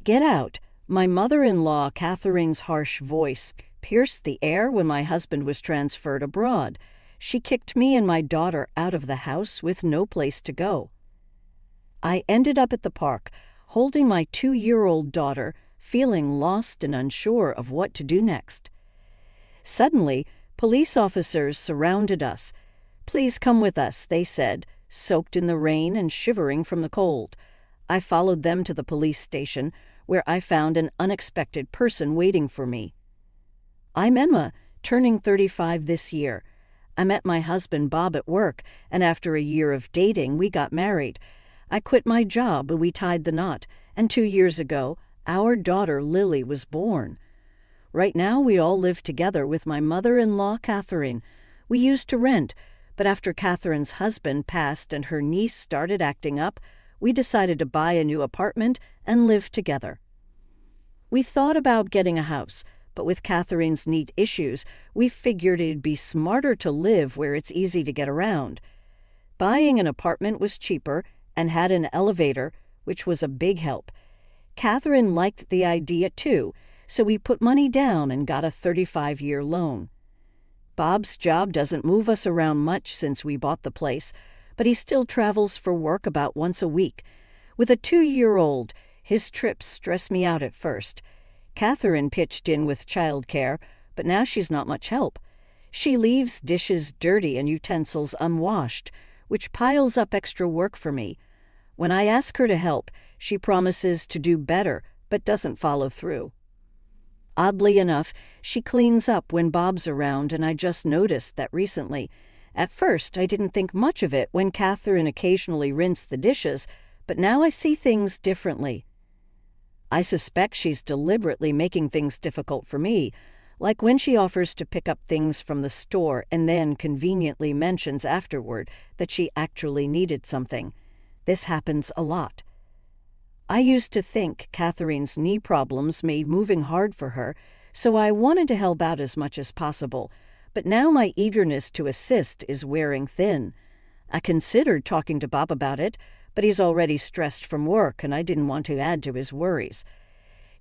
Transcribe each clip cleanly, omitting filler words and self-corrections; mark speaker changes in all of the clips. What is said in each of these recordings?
Speaker 1: Get out! My mother-in-law, Catherine's harsh voice, pierced the air when my husband was transferred abroad. She kicked me and my daughter out of the house with no place to go. I ended up at the park, holding my 2-year-old daughter, feeling lost and unsure of what to do next. Suddenly, police officers surrounded us. "Please come with us," they said, soaked in the rain and shivering from the cold. I followed them to the police station, where I found an unexpected person waiting for me. I'm Emma, turning 35 this year. I met my husband Bob at work, and after a year of dating, we got married. I quit my job, and we tied the knot, and 2 years ago, our daughter Lily was born. Right now, we all live together with my mother-in-law, Catherine. We used to rent, but after Catherine's husband passed and her niece started acting up, we decided to buy a new apartment and live together. We thought about getting a house, but with Catherine's neat issues, we figured it'd be smarter to live where it's easy to get around. Buying an apartment was cheaper and had an elevator, which was a big help. Catherine liked the idea too, so we put money down and got a 35-year loan. Bob's job doesn't move us around much since we bought the place, but he still travels for work about once a week. With a 2-year-old, his trips stress me out at first. Catherine pitched in with childcare, but now she's not much help. She leaves dishes dirty and utensils unwashed, which piles up extra work for me. When I ask her to help, she promises to do better, but doesn't follow through. Oddly enough, she cleans up when Bob's around, and I just noticed that recently. At first, I didn't think much of it when Catherine occasionally rinsed the dishes, but now I see things differently. I suspect she's deliberately making things difficult for me, like when she offers to pick up things from the store and then conveniently mentions afterward that she actually needed something. This happens a lot. I used to think Catherine's knee problems made moving hard for her, so I wanted to help out as much as possible. But now my eagerness to assist is wearing thin. I considered talking to Bob about it, but he's already stressed from work and I didn't want to add to his worries.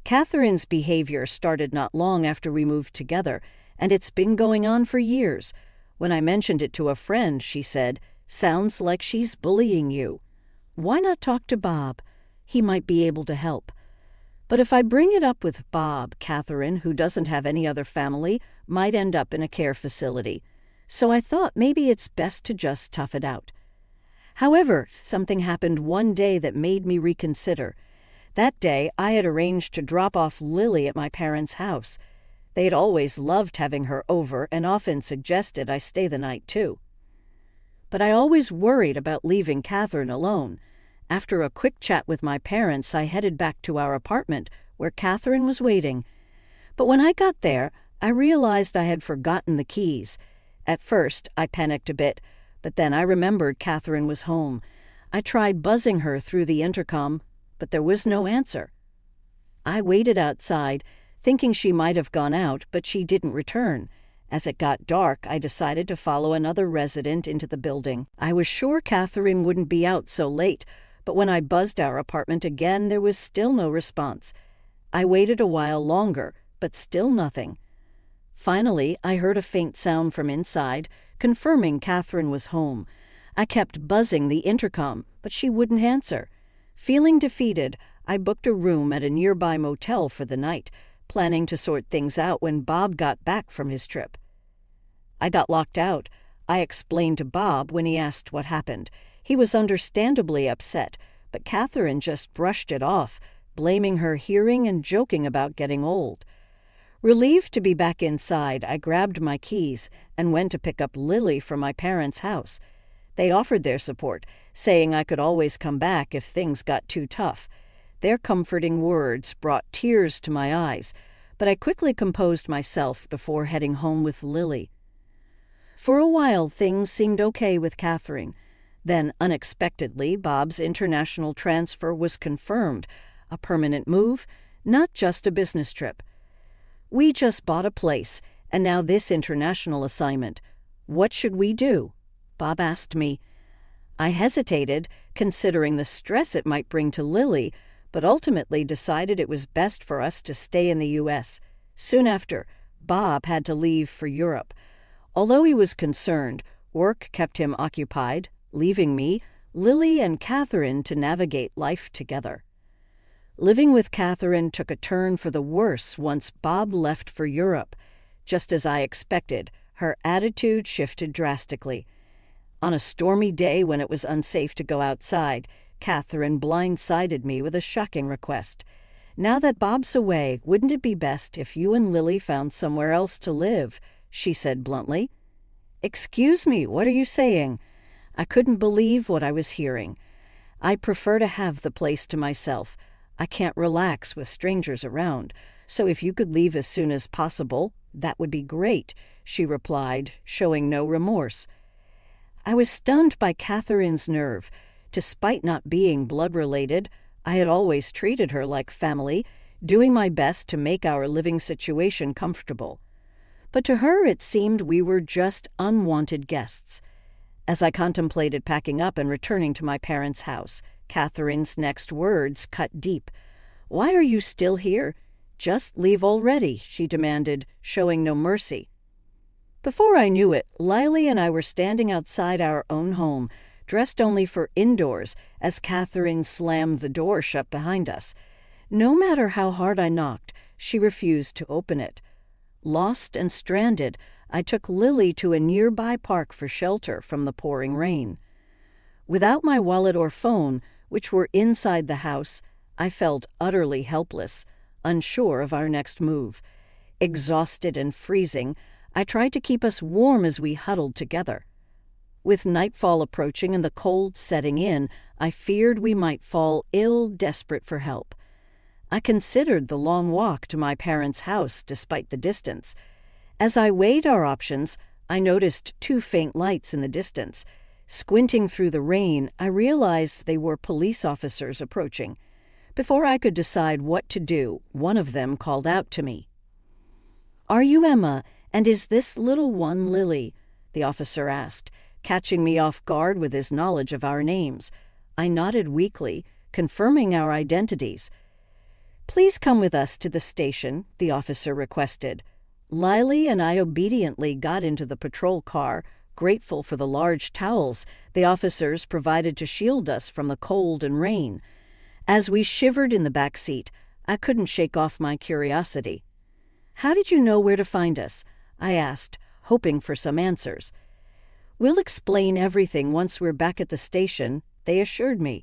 Speaker 1: Catherine's behavior started not long after we moved together, and it's been going on for years. When I mentioned it to a friend, she said, "Sounds like she's bullying you. Why not talk to Bob? He might be able to help." But if I bring it up with Bob, Catherine, who doesn't have any other family, might end up in a care facility. So I thought maybe it's best to just tough it out. However, something happened one day that made me reconsider. That day, I had arranged to drop off Lily at my parents' house. They'd always loved having her over and often suggested I stay the night too. But I always worried about leaving Catherine alone. After a quick chat with my parents, I headed back to our apartment, where Catherine was waiting. But when I got there, I realized I had forgotten the keys. At first, I panicked a bit, but then I remembered Catherine was home. I tried buzzing her through the intercom, but there was no answer. I waited outside, thinking she might have gone out, but she didn't return. As it got dark, I decided to follow another resident into the building. I was sure Catherine wouldn't be out so late, but when I buzzed our apartment again, there was still no response. I waited a while longer, but still nothing. Finally, I heard a faint sound from inside, confirming Catherine was home. I kept buzzing the intercom, but she wouldn't answer. Feeling defeated, I booked a room at a nearby motel for the night, planning to sort things out when Bob got back from his trip. I got locked out. I explained to Bob when he asked what happened. He was understandably upset, but Catherine just brushed it off, blaming her hearing and joking about getting old. Relieved to be back inside, I grabbed my keys and went to pick up Lily from my parents' house. They offered their support, saying I could always come back if things got too tough. Their comforting words brought tears to my eyes, but I quickly composed myself before heading home with Lily. For a while, things seemed okay with Catherine. Then, unexpectedly, Bob's international transfer was confirmed, a permanent move, not just a business trip. We just bought a place, and now this international assignment. What should we do? Bob asked me. I hesitated, considering the stress it might bring to Lily, but ultimately decided it was best for us to stay in the U.S. Soon after, Bob had to leave for Europe. Although he was concerned, work kept him occupied, leaving me, Lily, and Catherine to navigate life together. Living with Catherine took a turn for the worse once Bob left for Europe. Just as I expected, her attitude shifted drastically. On a stormy day when it was unsafe to go outside, Catherine blindsided me with a shocking request. "Now that Bob's away, wouldn't it be best if you and Lily found somewhere else to live?" she said bluntly. "Excuse me, what are you saying?" I couldn't believe what I was hearing. "I prefer to have the place to myself. I can't relax with strangers around, so if you could leave as soon as possible, that would be great," she replied, showing no remorse. I was stunned by Catherine's nerve. Despite not being blood-related, I had always treated her like family, doing my best to make our living situation comfortable. But to her it seemed we were just unwanted guests. As I contemplated packing up and returning to my parents' house, Catherine's next words cut deep. "Why are you still here? Just leave already," she demanded, showing no mercy. Before I knew it, Lily and I were standing outside our own home, dressed only for indoors, as Catherine slammed the door shut behind us. No matter how hard I knocked, she refused to open it. Lost and stranded, I took Lily to a nearby park for shelter from the pouring rain. Without my wallet or phone, which were inside the house, I felt utterly helpless, unsure of our next move. Exhausted and freezing, I tried to keep us warm as we huddled together. With nightfall approaching and the cold setting in, I feared we might fall ill, desperate for help. I considered the long walk to my parents' house despite the distance. As I weighed our options, I noticed 2 faint lights in the distance. Squinting through the rain, I realized they were police officers approaching. Before I could decide what to do, one of them called out to me. "Are you Emma, and is this little one Lily?" the officer asked, catching me off guard with his knowledge of our names. I nodded weakly, confirming our identities. "Please come with us to the station," the officer requested. Lily and I obediently got into the patrol car, grateful for the large towels the officers provided to shield us from the cold and rain. As we shivered in the back seat, I couldn't shake off my curiosity. "How did you know where to find us?" I asked, hoping for some answers. "We'll explain everything once we're back at the station," they assured me.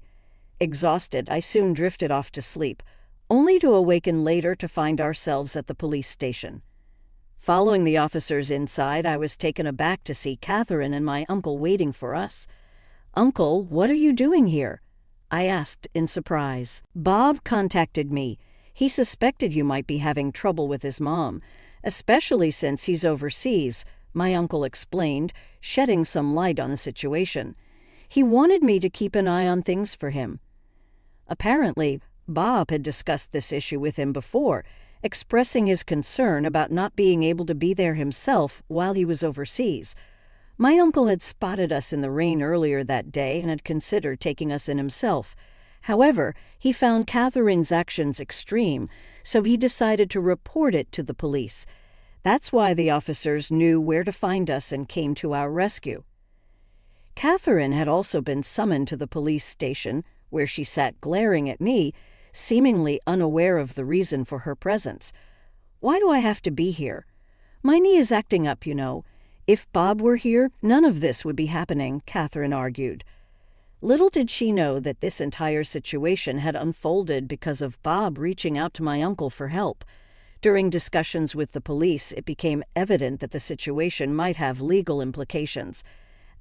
Speaker 1: Exhausted, I soon drifted off to sleep, only to awaken later to find ourselves at the police station. Following the officers inside, I was taken aback to see Catherine and my uncle waiting for us. "Uncle, what are you doing here?" I asked in surprise. "Bob contacted me. He suspected you might be having trouble with his mom, especially since he's overseas," my uncle explained, shedding some light on the situation. "He wanted me to keep an eye on things for him." Apparently, Bob had discussed this issue with him before, expressing his concern about not being able to be there himself while he was overseas. My uncle had spotted us in the rain earlier that day and had considered taking us in himself. However, he found Catherine's actions extreme, so he decided to report it to the police. That's why the officers knew where to find us and came to our rescue. Catherine had also been summoned to the police station, where she sat glaring at me, seemingly unaware of the reason for her presence. "Why do I have to be here? My knee is acting up, you know. If Bob were here, none of this would be happening," Catherine argued. Little did she know that this entire situation had unfolded because of Bob reaching out to my uncle for help. During discussions with the police, it became evident that the situation might have legal implications.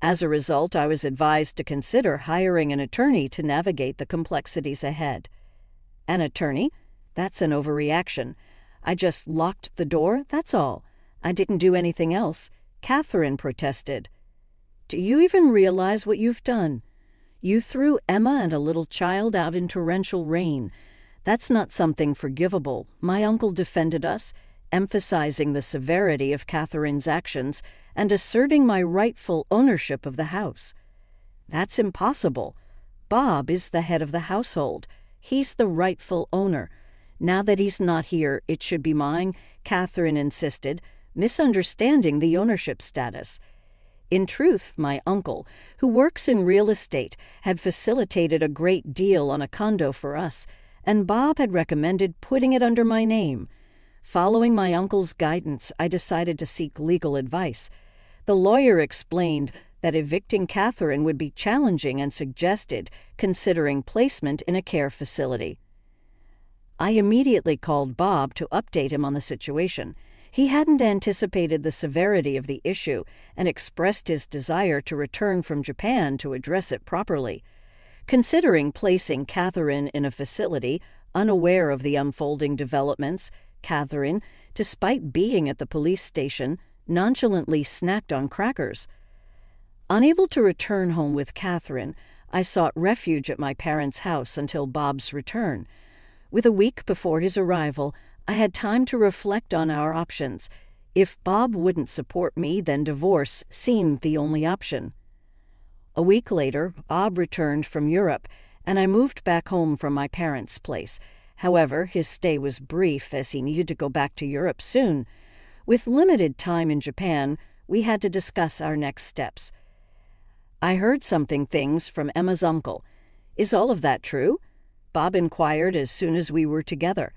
Speaker 1: As a result, I was advised to consider hiring an attorney to navigate the complexities ahead. An attorney? That's an overreaction. I just locked the door, that's all. I didn't do anything else. Catherine protested. "Do you even realize what you've done? You threw Emma and a little child out in torrential rain. That's not something forgivable," my uncle defended us, emphasizing the severity of Catherine's actions and asserting my rightful ownership of the house. "That's impossible. Bob is the head of the household. He's the rightful owner. Now that he's not here, it should be mine, Catherine insisted, misunderstanding the ownership status. In truth, my uncle, who works in real estate, had facilitated a great deal on a condo for us, and Bob had recommended putting it under my name. Following my uncle's guidance, I decided to seek legal advice. The lawyer explained that evicting Catherine would be challenging and suggested considering placement in a care facility. I immediately called Bob to update him on the situation. He hadn't anticipated the severity of the issue and expressed his desire to return from Japan to address it properly. Considering placing Catherine in a facility, unaware of the unfolding developments, Catherine, despite being at the police station, nonchalantly snacked on crackers. Unable to return home with Catherine, I sought refuge at my parents' house until Bob's return. With a week before his arrival, I had time to reflect on our options. If Bob wouldn't support me, then divorce seemed the only option. A week later, Bob returned from Europe, and I moved back home from my parents' place. However, his stay was brief as he needed to go back to Europe soon. With limited time in Japan, we had to discuss our next steps. I heard things from Emma's uncle. Is all of that true? Bob inquired as soon as we were together.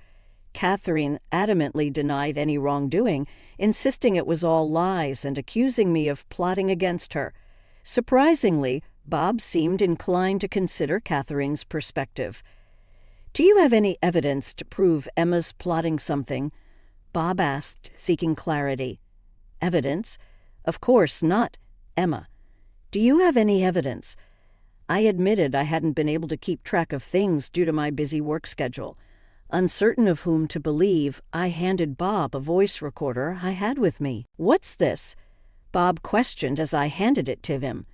Speaker 1: Catherine adamantly denied any wrongdoing, insisting it was all lies and accusing me of plotting against her. Surprisingly, Bob seemed inclined to consider Catherine's perspective. Do you have any evidence to prove Emma's plotting something? Bob asked, seeking clarity. Evidence? Of course not. Emma. Do you have any evidence? I admitted I hadn't been able to keep track of things due to my busy work schedule. Uncertain of whom to believe, I handed Bob a voice recorder I had with me. What's this? Bob questioned as I handed it to him.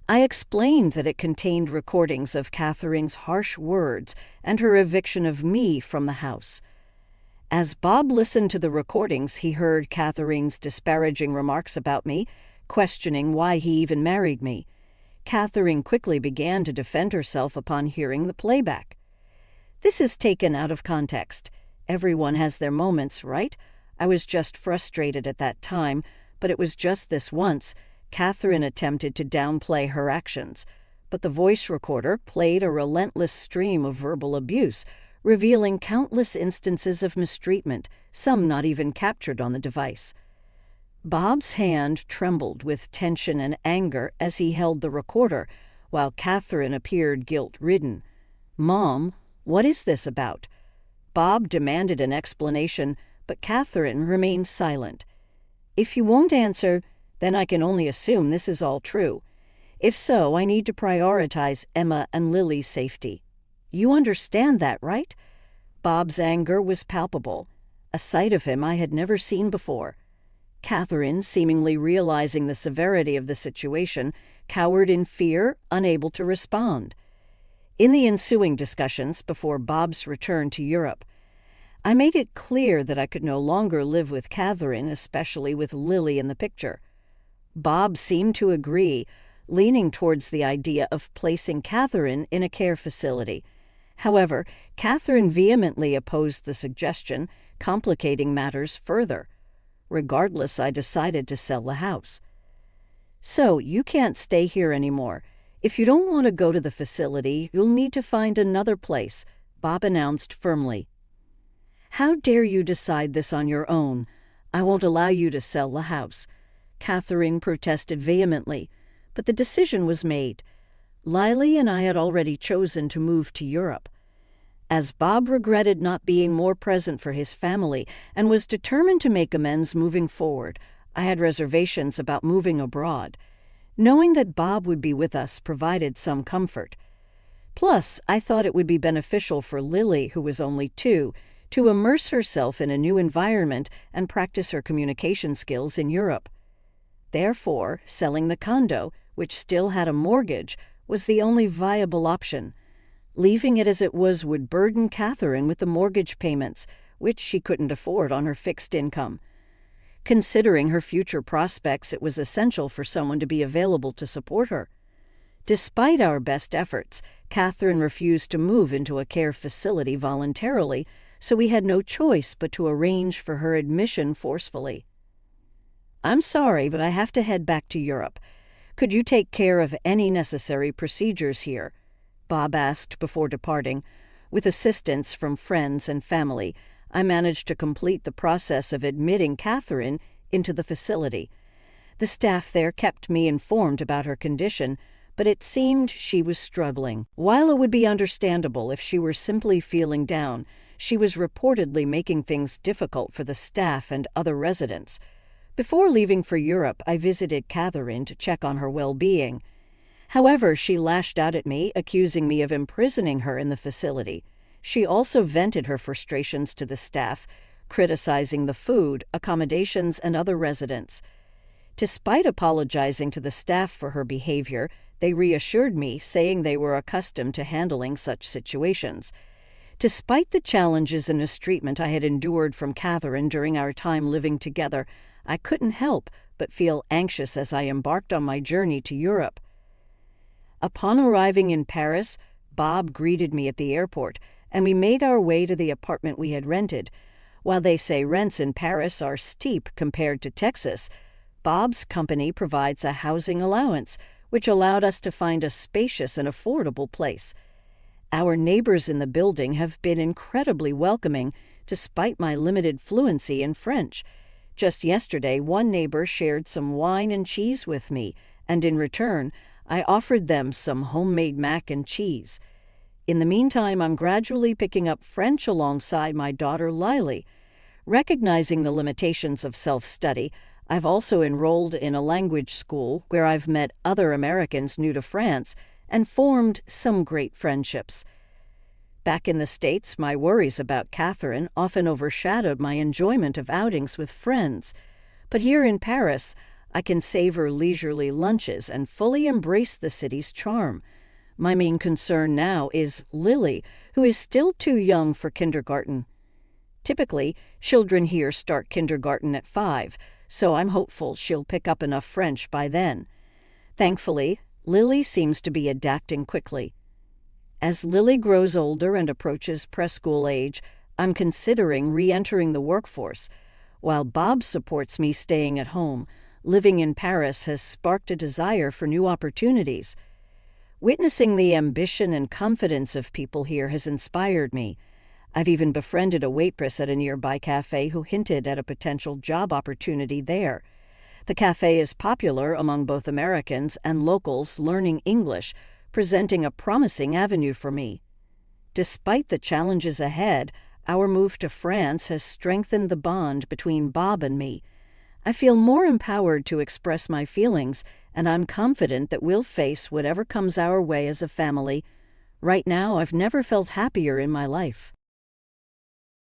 Speaker 1: I explained that it contained recordings of Catherine's harsh words and her eviction of me from the house. As Bob listened to the recordings, he heard Catherine's disparaging remarks about me, questioning why he even married me. Catherine quickly began to defend herself upon hearing the playback. This is taken out of context. Everyone has their moments, right? I was just frustrated at that time, but it was just this once. Catherine attempted to downplay her actions, but the voice recorder played a relentless stream of verbal abuse, revealing countless instances of mistreatment, some not even captured on the device. Bob's hand trembled with tension and anger as he held the recorder, while Catherine appeared guilt-ridden. "Mom, what is this about?" Bob demanded an explanation, but Catherine remained silent. "If you won't answer, then I can only assume this is all true. If so, I need to prioritize Emma and Lily's safety. You understand that, right?" Bob's anger was palpable, a sight of him I had never seen before. Catherine, seemingly realizing the severity of the situation, cowered in fear, unable to respond. In the ensuing discussions before Bob's return to Europe, I made it clear that I could no longer live with Catherine, especially with Lily in the picture. Bob seemed to agree, leaning towards the idea of placing Catherine in a care facility. However, Catherine vehemently opposed the suggestion, complicating matters further. Regardless, I decided to sell the house. "So, you can't stay here anymore. If you don't want to go to the facility, you'll need to find another place," Bob announced firmly. "How dare you decide this on your own? I won't allow you to sell the house." Catherine protested vehemently, but the decision was made. Lily and I had already chosen to move to Europe. As Bob regretted not being more present for his family and was determined to make amends moving forward, I had reservations about moving abroad. Knowing that Bob would be with us provided some comfort. Plus, I thought it would be beneficial for Lily, who was only 2, to immerse herself in a new environment and practice her communication skills in Europe. Therefore, selling the condo, which still had a mortgage, was the only viable option. Leaving it as it was would burden Catherine with the mortgage payments, which she couldn't afford on her fixed income. Considering her future prospects, it was essential for someone to be available to support her. Despite our best efforts, Catherine refused to move into a care facility voluntarily, so we had no choice but to arrange for her admission forcefully. "I'm sorry, but I have to head back to Europe. Could you take care of any necessary procedures here?" Bob asked before departing. With assistance from friends and family, I managed to complete the process of admitting Catherine into the facility. The staff there kept me informed about her condition, but it seemed she was struggling. While it would be understandable if she were simply feeling down, she was reportedly making things difficult for the staff and other residents. Before leaving for Europe, I visited Catherine to check on her well-being. However, she lashed out at me, accusing me of imprisoning her in the facility. She also vented her frustrations to the staff, criticizing the food, accommodations, and other residents. Despite apologizing to the staff for her behavior, they reassured me, saying they were accustomed to handling such situations. Despite the challenges and mistreatment I had endured from Catherine during our time living together, I couldn't help but feel anxious as I embarked on my journey to Europe. Upon arriving in Paris, Bob greeted me at the airport, and we made our way to the apartment we had rented. While they say rents in Paris are steep compared to Texas, Bob's company provides a housing allowance, which allowed us to find a spacious and affordable place. Our neighbors in the building have been incredibly welcoming, despite my limited fluency in French. Just yesterday, one neighbor shared some wine and cheese with me, and in return, I offered them some homemade mac and cheese. In the meantime, I'm gradually picking up French alongside my daughter Lily. Recognizing the limitations of self-study, I've also enrolled in a language school where I've met other Americans new to France and formed some great friendships. Back in the States, my worries about Catherine often overshadowed my enjoyment of outings with friends. But here in Paris, I can savor leisurely lunches and fully embrace the city's charm. My main concern now is Lily, who is still too young for kindergarten. Typically, children here start kindergarten at 5, so I'm hopeful she'll pick up enough French by then. Thankfully, Lily seems to be adapting quickly. As Lily grows older and approaches preschool age, I'm considering re-entering the workforce. While Bob supports me staying at home, living in Paris has sparked a desire for new opportunities. Witnessing the ambition and confidence of people here has inspired me. I've even befriended a waitress at a nearby cafe who hinted at a potential job opportunity there. The cafe is popular among both Americans and locals learning English, presenting a promising avenue for me. Despite the challenges ahead, our move to France has strengthened the bond between Bob and me. I feel more empowered to express my feelings, and I'm confident that we'll face whatever comes our way as a family. Right now, I've never felt happier in my life.